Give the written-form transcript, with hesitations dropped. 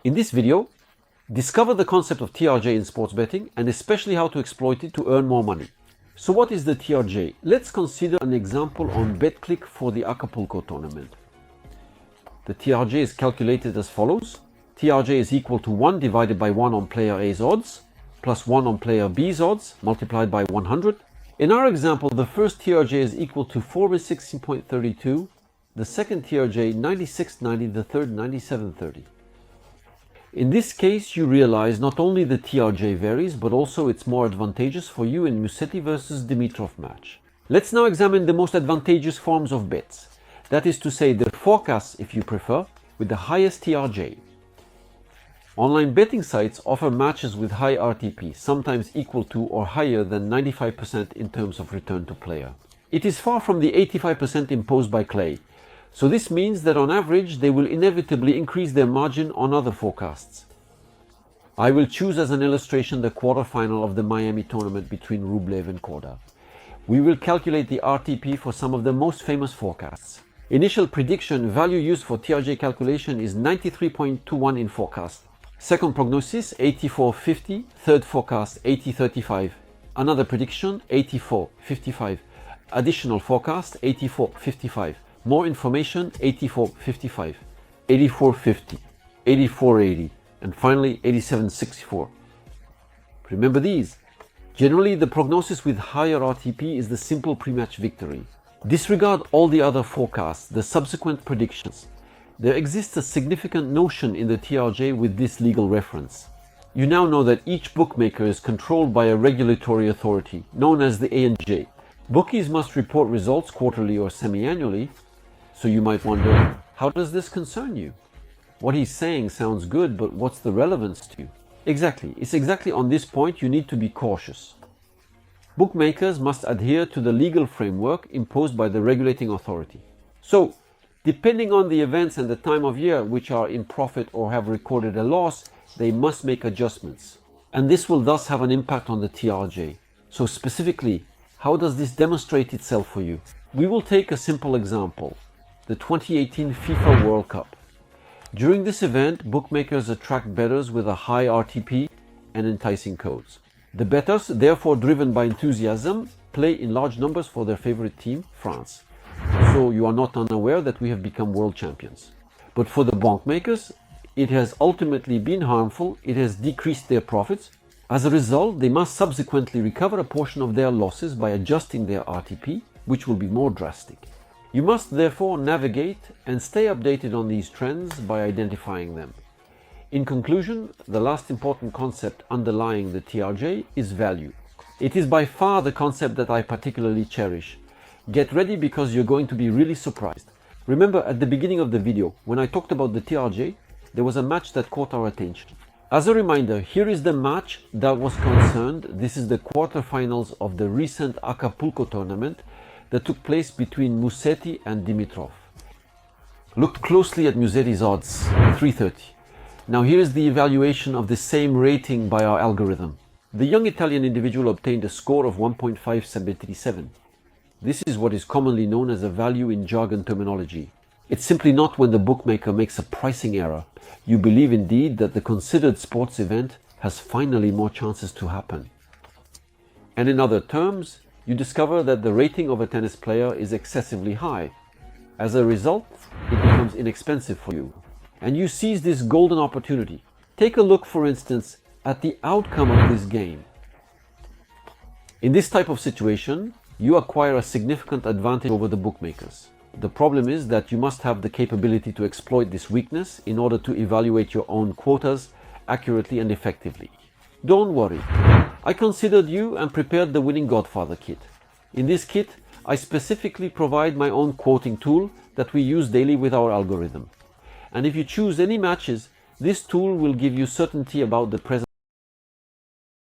In this video, discover the concept of TRJ in sports betting and especially how to exploit it to earn more money. So what is the TRJ? Let's consider an example on BetClick for the Acapulco tournament. The TRJ is calculated as follows. TRJ is equal to 1 divided by 1 on player A's odds, plus 1 on player B's odds, multiplied by 100. In our example, the first TRJ is equal to 416.32, the second TRJ 96.90, the third 97.30. In this case, you realize not only the TRJ varies, but also it's more advantageous for you in Musetti versus Dimitrov match. Let's now examine the most advantageous forms of bets. That is to say, the forecasts, if you prefer, with the highest TRJ. Online betting sites offer matches with high RTP, sometimes equal to or higher than 95% in terms of return to player. It is far from the 85% imposed by Clay. So this means that on average, they will inevitably increase their margin on other forecasts. I will choose as an illustration the quarterfinal of the Miami tournament between Rublev and Korda. We will calculate the RTP for some of the most famous forecasts. Initial prediction value used for TRJ calculation is 93.21 in forecast. Second prognosis 84.50, third forecast 80.35. Another prediction 84.55. Additional forecast 84.55. More information 84.55, 84.50, 84.80, and finally 87.64. Remember these. Generally, the prognosis with higher RTP is the simple pre-match victory. Disregard all the other forecasts, the subsequent predictions. There exists a significant notion in the TRJ with this legal reference. You now know that each bookmaker is controlled by a regulatory authority, known as the A&J. Bookies must report results quarterly or semi-annually. So you might wonder, how does this concern you? What he's saying sounds good, but what's the relevance to you? Exactly, it's exactly on this point you need to be cautious. Bookmakers must adhere to the legal framework imposed by the regulating authority. So, depending on the events and the time of year which are in profit or have recorded a loss, they must make adjustments. And this will thus have an impact on the TRJ. So specifically, how does this demonstrate itself for you? We will take a simple example. The 2018 FIFA World Cup. During this event, bookmakers attract bettors with a high RTP and enticing codes. The bettors, therefore driven by enthusiasm, play in large numbers for their favorite team, France. So you are not unaware that we have become world champions. But for the bookmakers, it has ultimately been harmful, it has decreased their profits. As a result, they must subsequently recover a portion of their losses by adjusting their RTP, which will be more drastic. You must therefore navigate and stay updated on these trends by identifying them. In conclusion, the last important concept underlying the TRJ is value. It is by far the concept that I particularly cherish. Get ready because you're going to be really surprised. Remember at the beginning of the video, when I talked about the TRJ, there was a match that caught our attention. As a reminder, here is the match that was concerned. This is the quarterfinals of the recent Acapulco tournament that took place between Musetti and Dimitrov. Look closely at Musetti's odds, 330. Now here is the evaluation of the same rating by our algorithm. The young Italian individual obtained a score of 1.577. This is what is commonly known as a value in jargon terminology. It's simply not when the bookmaker makes a pricing error. You believe indeed that the considered sports event has finally more chances to happen. And in other terms, you discover that the rating of a tennis player is excessively high. As a result, it becomes inexpensive for you. And you seize this golden opportunity. Take a look, for instance, at the outcome of this game. In this type of situation, you acquire a significant advantage over the bookmakers. The problem is that you must have the capability to exploit this weakness in order to evaluate your own quotas accurately and effectively. Don't worry. I considered you and prepared the Winning Godfather kit. In this kit, I specifically provide my own quoting tool that we use daily with our algorithm. And if you choose any matches, this tool will give you certainty about the present